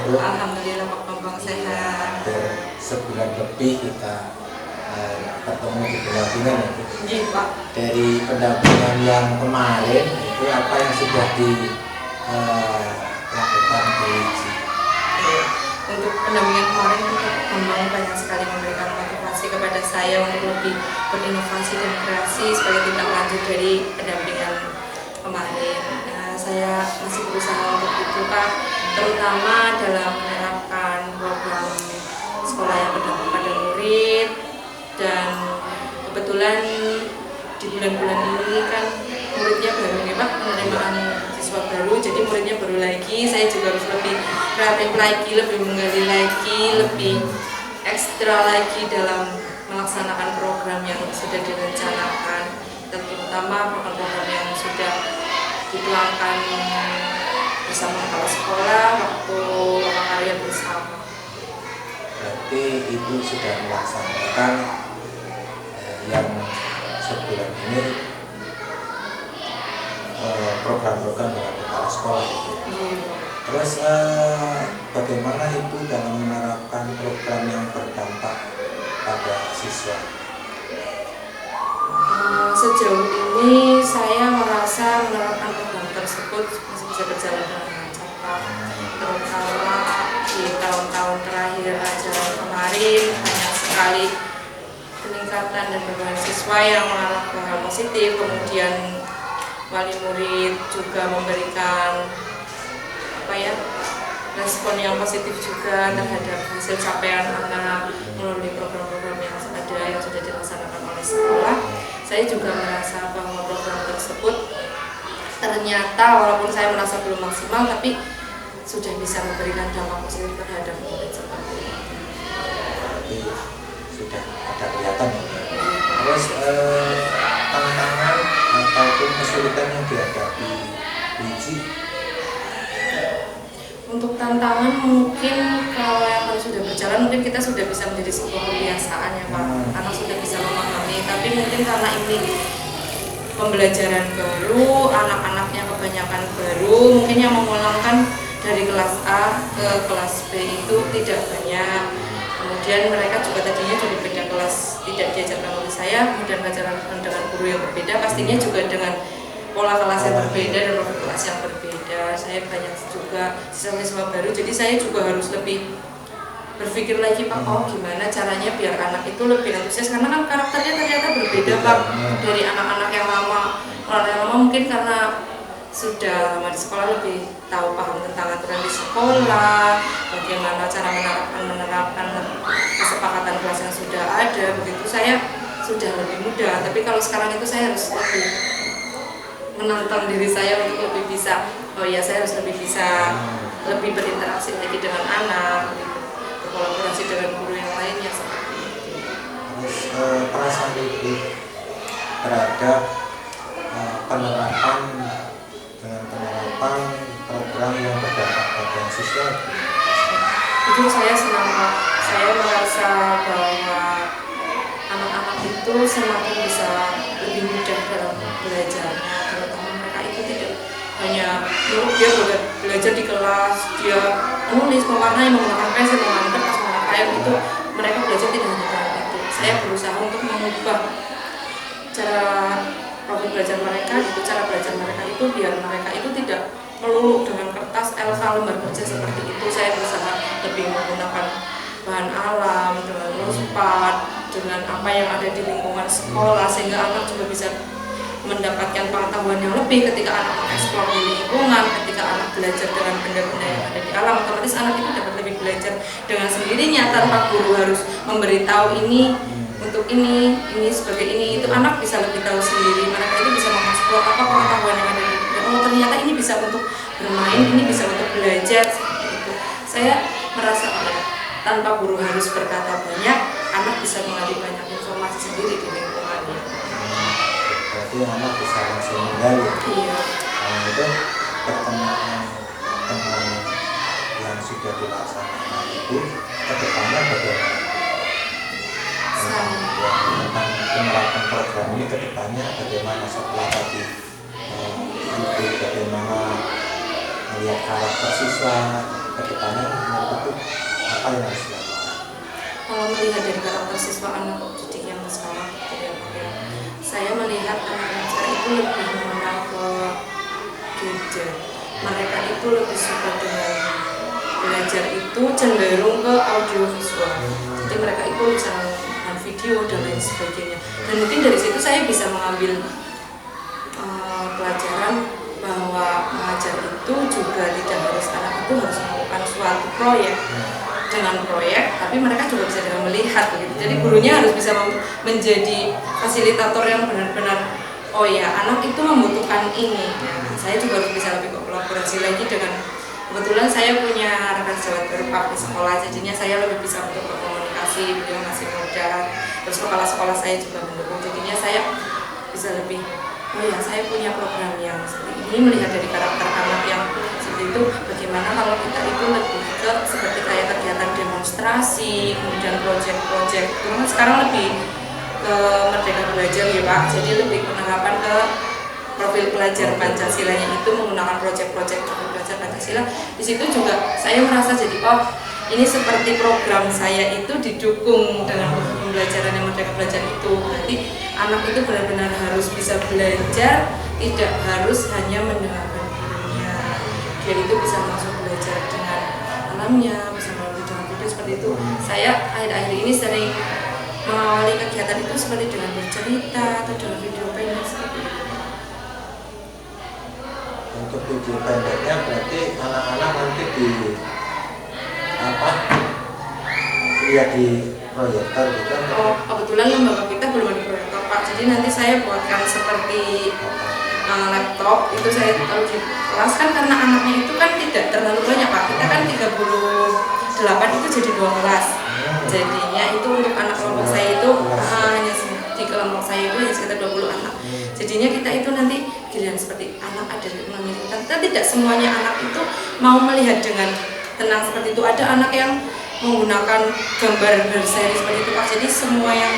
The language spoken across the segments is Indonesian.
Bu? Alhamdulillah Pak Bambang sehat. Sebulan lebih kita ketemu di pendampingan ya Bu. Iya Pak. Dari pendampingan yang kemarin itu apa yang sudah dilakukan Bu Wiji? Untuk pendampingan kemarin Pak Bambang banyak sekali memberikan motivasi kepada saya untuk lebih berinovasi dan kreasi sebagai tindak lanjut dari pendampingan kemarin. Saya masih berusaha untuk itu Pak, terutama dalam menerapkan program sekolah yang berdampak pada murid. Dan kebetulan di bulan-bulan ini kan muridnya baru nih Pak, penerimaan siswa baru, jadi muridnya baru lagi. Saya juga harus lebih kreatif lagi, lebih menggali lagi, lebih ekstra lagi dalam melaksanakan program yang sudah direncanakan, terutama program-program yang sudah dituangkan bersama kepala sekolah waktu loka karya bersama. Berarti Ibu sudah melaksanakan yang sebulan ini program-program dengan kepala sekolah itu. Terus bagaimana Ibu dalam menerapkan program yang berdampak pada siswa? Sejauh ini saya merasa menerapkan program tersebut masih bisa berjalan dengan lancar Pak. Terutama di tahun-tahun terakhir ajaran kemarin banyak sekali peningkatan dan perubahan siswa yang mengalami hal positif. Kemudian wali murid juga memberikan respon yang positif juga terhadap hasil capaian anak melalui program-program yang ada yang sudah dilaksanakan oleh sekolah. Saya juga merasa bahwa program tersebut ternyata walaupun saya merasa belum maksimal, tapi sudah bisa memberikan dampak positif terhadap murid seperti itu. Jadi sudah ada kelihatan ya. Terus tantangan ataupun kesulitan yang dihadapi Wiji? Untuk tantangan mungkin kalau yang sudah berjalan mungkin kita sudah bisa menjadi sebuah kebiasaan ya Pak. Anak sudah bisa memahami, tapi mungkin karena ini pembelajaran baru, anak-anaknya kebanyakan baru, mungkin yang memulangkan dari kelas A ke kelas B itu tidak banyak. Kemudian mereka juga tadinya dari beda kelas, tidak diajarkan oleh saya, kemudian belajar dengan guru yang berbeda, pastinya juga dengan pola kelas yang berbeda dan profil kelas yang berbeda. Saya banyak juga siswa-siswa baru, jadi saya juga harus lebih berpikir lagi Pak, gimana caranya biar anak itu lebih antusias, karena kan karakternya ternyata berbeda Pak dari anak-anak yang lama. Kalau yang lama mungkin karena sudah lama di sekolah lebih tahu paham tentang aturan di sekolah, bagaimana cara menerapkan kesepakatan kelas yang sudah ada, begitu saya sudah lebih mudah. Tapi kalau sekarang itu saya harus lebih menantang diri saya untuk lebih bisa, saya harus lebih bisa lebih berinteraksi lagi dengan anak, berkolaborasi dengan guru yang lainnya seperti itu. Terus perasaan Ibu terhadap penerapan program yang berdampak pada siswa? Itu saya senang Pak. Saya merasa bahwa anak-anak itu semakin bisa lebih mudah dalam belajarnya, terutama mereka itu tidak hanya dia belajar di kelas, dia menulis, mewarnai, menggunakan pensil, menggunakan kertas, menggunakan kayak itu, mereka belajar tidak hanya dalam itu. Saya berusaha untuk mengubah cara profil belajar mereka, cara belajar mereka itu biar mereka itu tidak melulu dengan kertas, lembar kerja seperti itu. Saya berusaha lebih menggunakan bahan alam, dengan notepad, dengan apa yang ada di lingkungan sekolah, sehingga anak juga bisa mendapatkan pengetahuan yang lebih ketika anak mengeksplor di lingkungan, ketika anak belajar dengan benda-benda yang ada di alam, otomatis anak itu dapat lebih belajar dengan sendirinya tanpa guru harus memberitahu ini untuk ini sebagai ini, itu anak bisa lebih tahu sendiri. Mereka itu bisa mengeksplor apa pengetahuan yang ada di ternyata ini bisa untuk bermain, ini bisa untuk belajar seperti itu. Saya merasa tanpa guru harus berkata banyak, anak bisa mengambil banyak informasi sendiri di lingkungannya. Berarti anak bisa langsung menggali. Iya. Nah, itu pertemuan dengan yang sudah dilaksanakan itu kedepannya bagaimana? Tentang penerapan program ini kedepannya bagaimana setelah tadi Ibu bagaimana melihat karakter siswa kedepannya menurut itu apa yang harus dilakukan? Kalau melihat dari karakter siswa anak didik yang sekarang, saya melihat anak-anak saya itu lebih mengenal ke gadget. Mereka itu lebih suka dengan belajar itu cenderung ke audio visual. Jadi mereka itu bisa menonton video dan lain sebagainya. Dan mungkin dari situ saya bisa mengambil pelajaran bahwa mengajar itu juga tidak harus anak itu harus melakukan suatu proyek dengan proyek, tapi mereka juga bisa dengan melihat begitu. Jadi gurunya harus bisa menjadi fasilitator yang benar-benar oh ya anak itu membutuhkan ini. Nah, saya juga harus bisa lebih kolaborasi lagi dengan kebetulan saya punya rekan sejawat berpak di sekolah, jadinya saya lebih bisa untuk berkomunikasi, beliau ngasih modal, terus kepala-sekolah saya juga mendukung, jadinya saya bisa lebih oh ya saya punya program yang seperti ini, melihat dari karakter anak yang seperti itu, bagaimana kalau kita itu lebih ke seperti kayak kegiatan demonstrasi, kemudian proyek-proyek, terus sekarang lebih ke Merdeka Belajar ya Pak, jadi lebih penerapan ke profil pelajar Pancasilanya itu menggunakan proyek-proyek profil pelajar Pancasila. Di situ juga saya merasa jadi oh ini seperti program saya itu didukung dengan pembelajaran yang Merdeka Belajar itu. Nanti anak itu benar-benar harus bisa belajar, tidak harus hanya mendengarkan gurunya. Dia itu bisa langsung belajar dengan alamnya, bisa melalui dengan video seperti itu. Saya akhir-akhir ini sering mengawali kegiatan itu seperti dengan bercerita atau dengan video pendek seperti itu. Untuk video pendeknya berarti anak-anak nanti di lihat di proyektor gitu. Oh, kebetulan lembaga kita belum ada proyektor Pak, jadi nanti saya buatkan seperti laptop itu saya taruh di kelas kan karena anaknya itu kan tidak terlalu banyak Pak, kita kan 38 itu jadi 2 kelas. Jadinya itu untuk anak kelompok saya itu hanya di kelompok saya itu hanya sekitar 20 anak. Jadinya kita itu nanti giliran seperti anak ada memiliki, kita tidak semuanya anak itu mau melihat dengan tenang seperti itu. Ada anak yang menggunakan gambar berseri seperti itu Pak. Jadi semua yang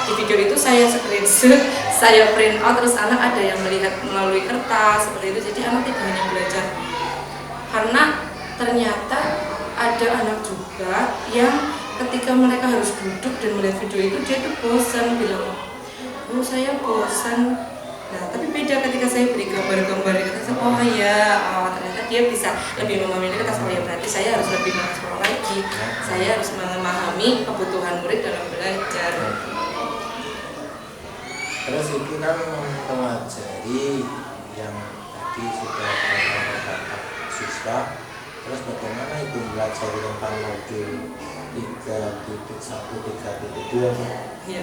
di video itu saya screenshot, saya print out, terus anak ada yang melihat melalui kertas seperti itu. Jadi anak tidak hanya belajar, karena ternyata ada anak juga yang ketika mereka harus duduk dan melihat video itu dia tuh bosan, bilang oh saya bosan. Nah tapi beda ketika saya beri gambar-gambar di kertas, oh ya ternyata dia bisa lebih memahami kertas. Oh ya berarti saya harus lebih mengeksplor lagi, saya harus memahami kebutuhan murid dalam belajar. Terus itu kan mempelajari yang tadi sudah kata siswa. Terus bagaimana itu belajar tentang modul 3.1, 3.2? Ya.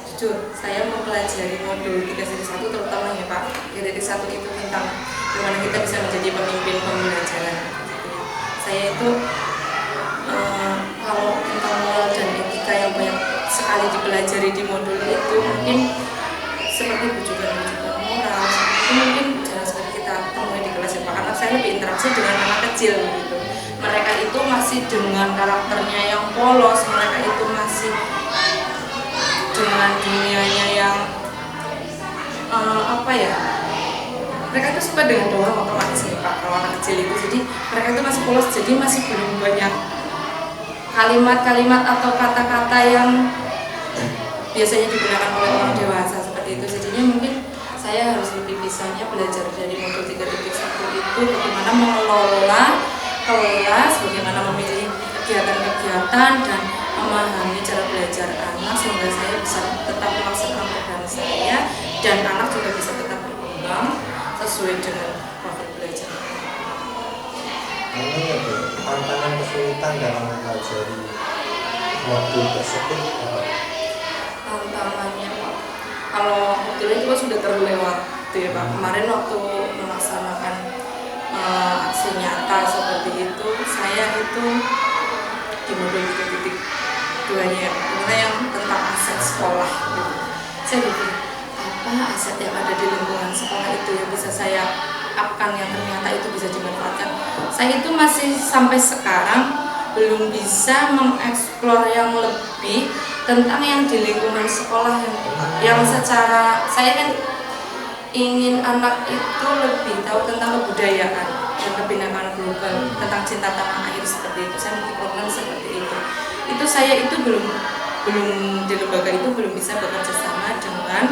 Jujur, saya mempelajari modul 3.1 terutama ya Pak. 3.1 itu tentang bagaimana kita bisa menjadi pemimpin pembelajaran. Saya itu kalau tentang moral dan etika yang banyak sekali dipelajari di modul itu mungkin seperti bujukan-bujukan moral, itu mungkin jarang sekali kita temui di kelas ya Pak, karena saya lebih interaksi dengan anak kecil gitu. Mereka itu masih dengan karakternya yang polos, mereka itu masih dengan dunianya yang mereka itu suka dengan doang otomatis nih Pak kalau anak kecil itu. Jadi mereka itu masih polos, jadi masih belum banyak kalimat-kalimat atau kata-kata yang biasanya digunakan oleh orang dewasa seperti itu. Jadinya mungkin saya harus lebih bisanya belajar dari modul 3.1 itu bagaimana mengelola kelas, bagaimana memilih kegiatan-kegiatan dan memahami cara belajar anak sehingga saya bisa tetap melaksanakan program saya dan anak juga bisa tetap berkembang sesuai dengan profil belajar. Ini ya Bu, tantangan kesulitan dalam mempelajari modul tersebut apa? Tantangannya Pak, kalau kebetulan itu sudah terlewati ya Pak. Kemarin waktu melaksanakan aksi nyata seperti itu, saya itu di modul 3.2-nya ternyata yang tentang aset sekolah gitu. Saya pikir apa aset yang ada di lingkungan sekolah itu yang bisa saya upkan yang ternyata itu bisa dimanfaatkan. Saya itu masih sampai sekarang belum bisa mengeksplor yang lebih tentang yang di lingkungan sekolah yang secara saya kan ingin anak itu lebih tahu tentang kebudayaan. dan kebinekaan global tentang cinta tanah air seperti itu. Saya multi program seperti itu. Itu saya itu belum di lembaga itu belum bisa bekerja sama dengan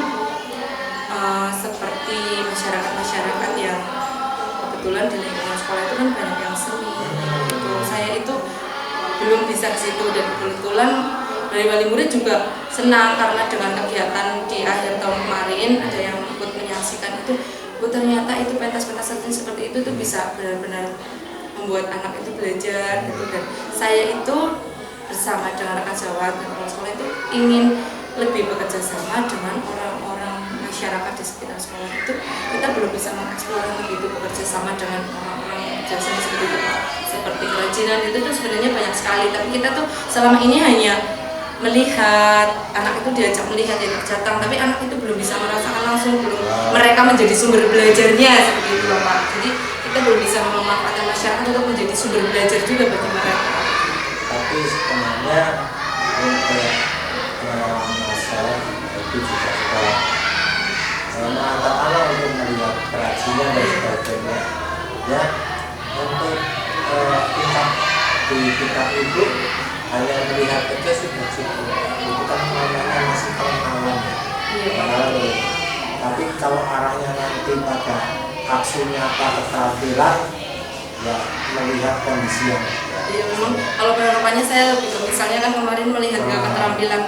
seperti masyarakat yang kebetulan di lingkungan sekolah itu kan banyak yang seni gitu. Saya itu belum bisa ke situ, dan kebetulan dari wali murid juga senang karena dengan kegiatan di akhir tahun kemarin ada yang ikut menyaksikan itu, ternyata itu pentas-pentas seni seperti itu tuh bisa benar-benar membuat anak itu belajar gitu. Dan saya itu bersama dengan rekan Jawa dan kepala sekolah itu ingin lebih bekerja sama dengan orang-orang masyarakat di sekitar sekolah itu. Kita belum bisa mengeksplor lebih itu bekerja sama dengan orang-orang jasa seperti itu, seperti kerajinan itu tuh sebenarnya banyak sekali, tapi kita tuh selama ini hanya melihat, anak itu diajak melihat dari datang, tapi anak itu belum bisa merasakan langsung, belum mereka menjadi sumber belajarnya seperti itu Bapak. Jadi kita belum bisa memanfaatkan masyarakat untuk menjadi sumber belajar juga bagi mereka. Tapi sebenarnya untuk masalah itu juga sudah mengangkat anak untuk melihat kerajinan dan sebagainya ya. Untuk tingkat di tingkat itu hanya melihat aja sudah cukup, itu kan namanya masih pengenalan ya. Tapi kalau arahnya nanti pada aksi nyata keterampilan ya, melihat kondisi yang iya, memang kalau penerapannya saya lebih ke, misalnya kan kemarin melihat keterampilan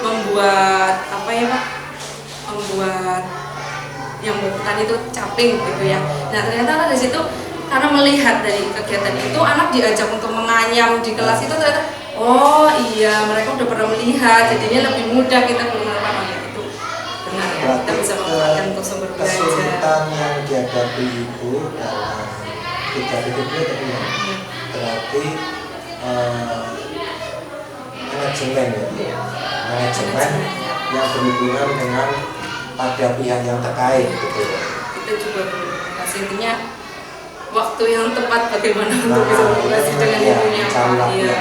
membuat apa ya Pak, membuat yang bukan itu caping gitu ya. Nah ternyata dari situ, karena melihat dari kegiatan itu anak diajak untuk menganyam di kelas itu, ternyata oh iya mereka udah pernah melihat, jadinya lebih mudah kita menerapkan itu. Benar ya, kita bisa memanfaatkan untuk sumber belajar. Kesulitan yang dihadapi ibu dalam tiga hidupnya tadi ya, berarti manajemen ya, manajemen yang berhubungan dengan pada pihak yang terkait gitu. Itu juga komunikasi, intinya waktu yang tepat bagaimana untuk bisa komunikasi dengan ibunya Pak. Iya.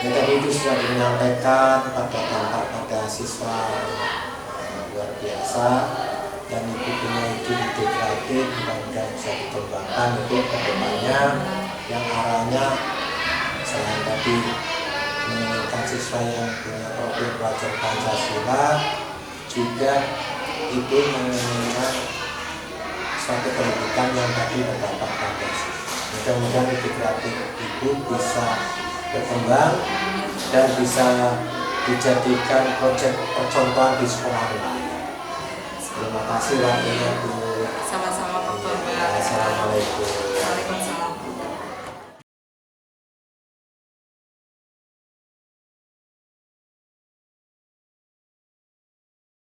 Ya tadi itu sudah menyampaikan pada dampak pada siswa luar biasa, dan ibu punya ide kreatif mudah-mudahan bisa dikembangkan itu ke depannya, yang arahnya selain tadi menginginkan siswa yang punya profil pelajar Pancasila, juga ibu menginginkan suatu pendidikan yang tadi berdampak pada siswa. Mudah-mudahan ide kreatif ibu bisa berkembang dan bisa dijadikan proyek percontohan di sekolah lain. Terima kasih waktunya Bu.